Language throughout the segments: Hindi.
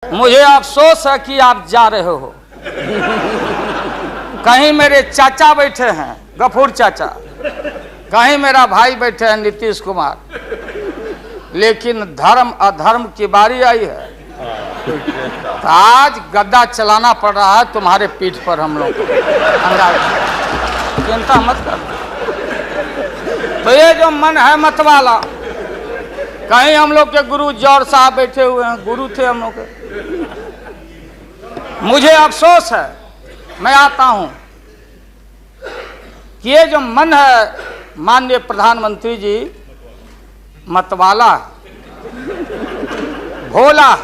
मुझे अफसोस है कि आप जा रहे हो। कहीं मेरे चाचा बैठे हैं, गफूर चाचा, कहीं मेरा भाई बैठे हैं नीतीश कुमार, लेकिन धर्म अधर्म की बारी आई है तो आज गद्दा चलाना पड़ रहा है तुम्हारे पीठ पर। हम लोग चिंता मत कर। तो ये जो मन है मत वाला, कहीं हम लोग के गुरु जौहर साहब बैठे हुए हैं, गुरु थे हम लोग के। मुझे अफसोस है, मैं आता हूं कि ये जो मन है माननीय प्रधानमंत्री जी मतवाला, भोला,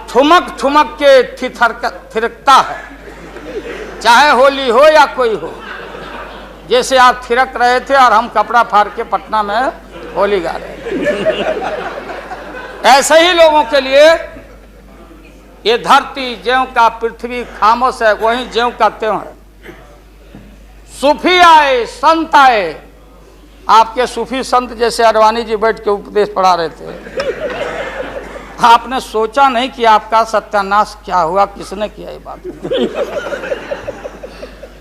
ठुमक ठुमक के थिरकता है, चाहे होली हो या कोई हो। जैसे आप थिरक रहे थे और हम कपड़ा फाड़ के पटना में होली गा रहे हैं, ऐसे ही लोगों के लिए ये धरती ज्यों का पृथ्वी खामोश है, वहीं ज्यों का त्यों है। सूफी आए, संत आए, आपके सूफी संत जैसे अडवाणी जी बैठ के उपदेश पढ़ा रहे थे। आपने सोचा नहीं कि आपका सत्यानाश क्या हुआ, किसने किया ये बात।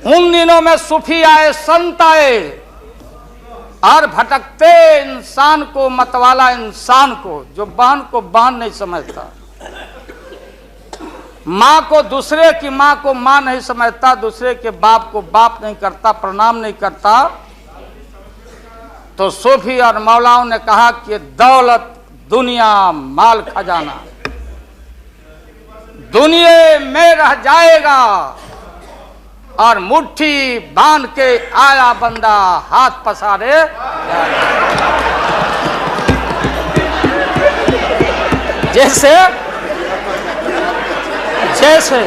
उन दिनों में सूफी आए, संत आए और भटकते इंसान को, मतवाला इंसान को, जो बहन को बहन नहीं समझता, माँ को, दूसरे की माँ को माँ नहीं समझता, दूसरे के बाप को बाप नहीं करता, प्रणाम नहीं करता, तो सूफी और मौलाओं ने कहा कि दौलत, दुनिया, माल, खजाना दुनिया में रह जाएगा और मुट्ठी बांध के आया बंदा हाथ पसारे। जैसे जैसे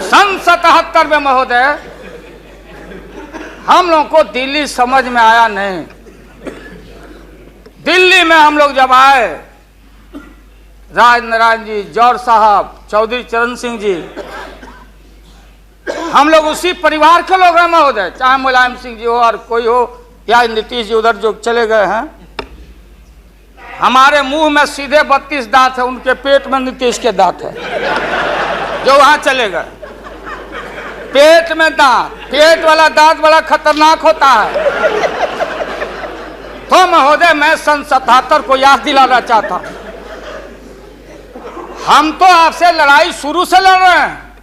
सन 77 में महोदय हम लोग को दिल्ली समझ में आया नहीं। दिल्ली में हम लोग जब आए, राज नारायण जी, जौहर साहब, चौधरी चरण सिंह जी, हम लोग उसी परिवार के लोग हैं महोदय, चाहे मुलायम सिंह जी हो और कोई हो, या नीतीश जी उधर जो चले गए हैं। हमारे मुंह में सीधे 32 दांत है, उनके पेट में नीतीश के दांत है जो वहां चले गए। पेट में दांत, पेट वाला दांत बड़ा खतरनाक होता है। तो महोदय मैं सन 77 को याद दिलाना चाहता हूं, हम तो आपसे लड़ाई शुरू से लड़ रहे हैं,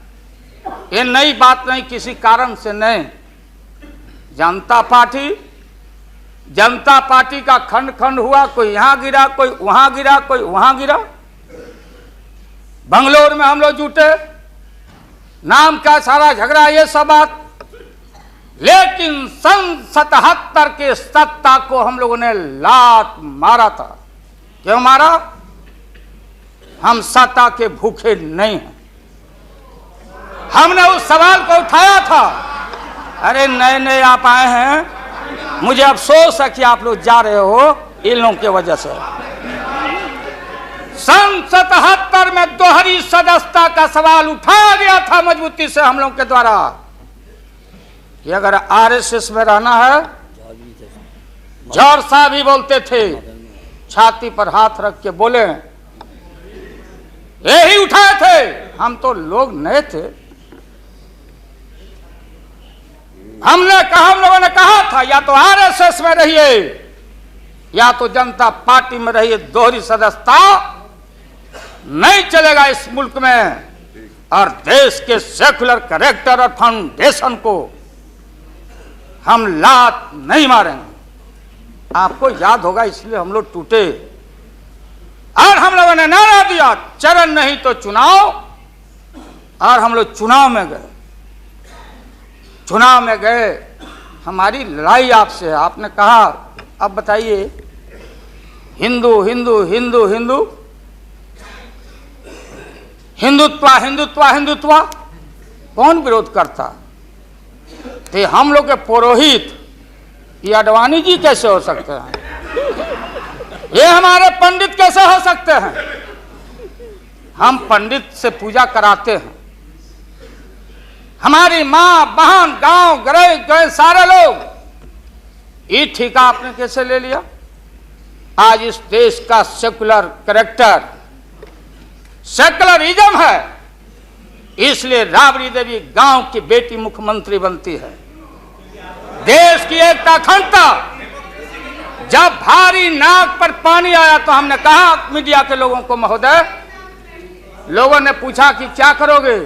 ये नई बात नहीं, किसी कारण से नहीं। जनता पार्टी का खंड खंड हुआ, कोई यहां गिरा, कोई वहां गिरा, कोई वहां गिरा। बंगलोर में हम लोग जुटे, नाम का सारा झगड़ा, ये सब बात। लेकिन सन 77 के सत्ता को हम लोगों ने लात मारा था। क्यों मारा? हम सत्ता के भूखे नहीं हैं। हमने उस सवाल को उठाया था। अरे नए नए आप आए हैं, मुझे अफसोस है कि आप लोग जा रहे हो इन लोगों की वजह से। सन 77 में दोहरी सदस्यता का सवाल उठाया गया था मजबूती से हम लोग के द्वारा कि अगर आरएसएस में रहना है, जौहर साहब भी बोलते थे, छाती पर हाथ रख के बोले, यही उठाए थे। हम तो लोग नए थे, हम लोगों ने कहा था या तो आरएसएस में रहिए या तो जनता पार्टी में रहिए, दोहरी सदस्यता नहीं चलेगा इस मुल्क में। और देश के सेकुलर कैरेक्टर और फाउंडेशन को हम लात नहीं मारेंगे। आपको याद होगा, इसलिए हम लोग टूटे और हम लोगों ने नारा दिया, चरण नहीं तो चुनाव। और हम लोग चुनाव में गए। चुनाव में गए, हमारी लड़ाई आपसे है। आपने कहा अब बताइए, हिंदू हिंदू हिंदू हिंदू, हिंदुत्व हिंदुत्व हिंदुत्व, कौन विरोध करता? थे हम लोग के पुरोहित, ये अडवाणी जी कैसे हो सकते हैं? ये हमारे पंडित कैसे हो सकते हैं? हम पंडित से पूजा कराते हैं। हमारी माँ, बहन, गांव गए सारे लोग ये ठेका आपने कैसे ले लिया? आज इस देश का सेकुलर कैरेक्टर सेकुलरिज्म है, इसलिए राबड़ी देवी गांव की बेटी मुख्यमंत्री बनती है। देश की एकता अखंडता, जब भारी नाक पर पानी आया तो हमने कहा मीडिया के लोगों को, महोदय, लोगों ने पूछा कि क्या करोगे,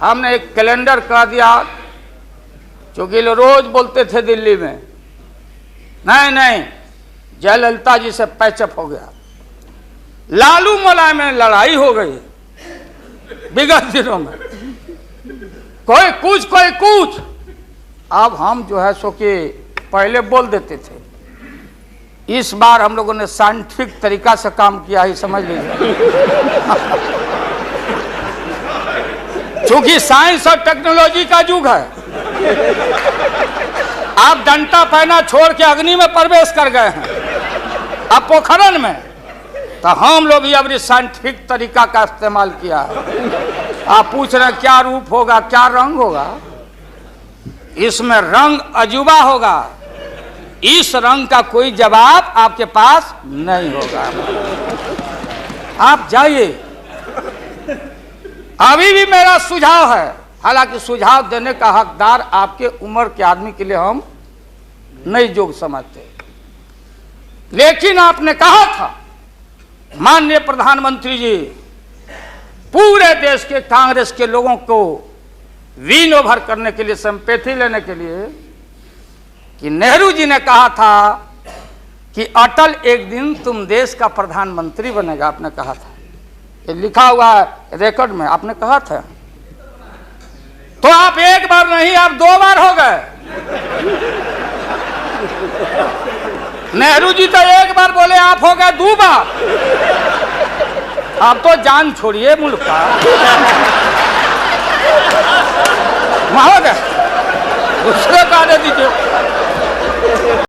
हमने एक कैलेंडर कह दिया, क्योंकि लोग रोज बोलते थे दिल्ली में, नहीं जयललिता जी से पैचअप हो गया, लालू मुलायम में लड़ाई हो गई विगत दिनों में, कोई कुछ। अब हम जो है सो कि पहले बोल देते थे, इस बार हम लोगों ने साइंटिफिक तरीका से काम किया ही, समझ लीजिए। क्योंकि साइंस और टेक्नोलॉजी का युग है। आप डंडा पहना छोड़ के अग्नि में प्रवेश कर गए हैं, अब पोखरण में, तो हम लोग भी अब साइंटिफिक तरीका का इस्तेमाल किया है। आप पूछ रहे हैं क्या रूप होगा, क्या रंग होगा? इसमें रंग अजूबा होगा, इस रंग का कोई जवाब आपके पास नहीं होगा। आप जाइए। अभी भी मेरा सुझाव है, हालांकि सुझाव देने का हकदार आपके उम्र के आदमी के लिए हम नहीं योग्य समझते, लेकिन आपने कहा था माननीय प्रधानमंत्री जी, पूरे देश के कांग्रेस के लोगों को विन ओवर करने के लिए, सिंपैथी लेने के लिए, कि नेहरू जी ने कहा था कि अटल एक दिन तुम देश का प्रधानमंत्री बनेगा, आपने कहा था, ये लिखा हुआ है रिकॉर्ड में, आपने कहा था। तो आप एक बार नहीं, आप 2 बार हो गए। नेहरू जी तो एक बार बोले, आप हो गए 2 बार। आप तो जान छोड़िए मुल्क का। महोदय, दूसरे का दे दीजिए।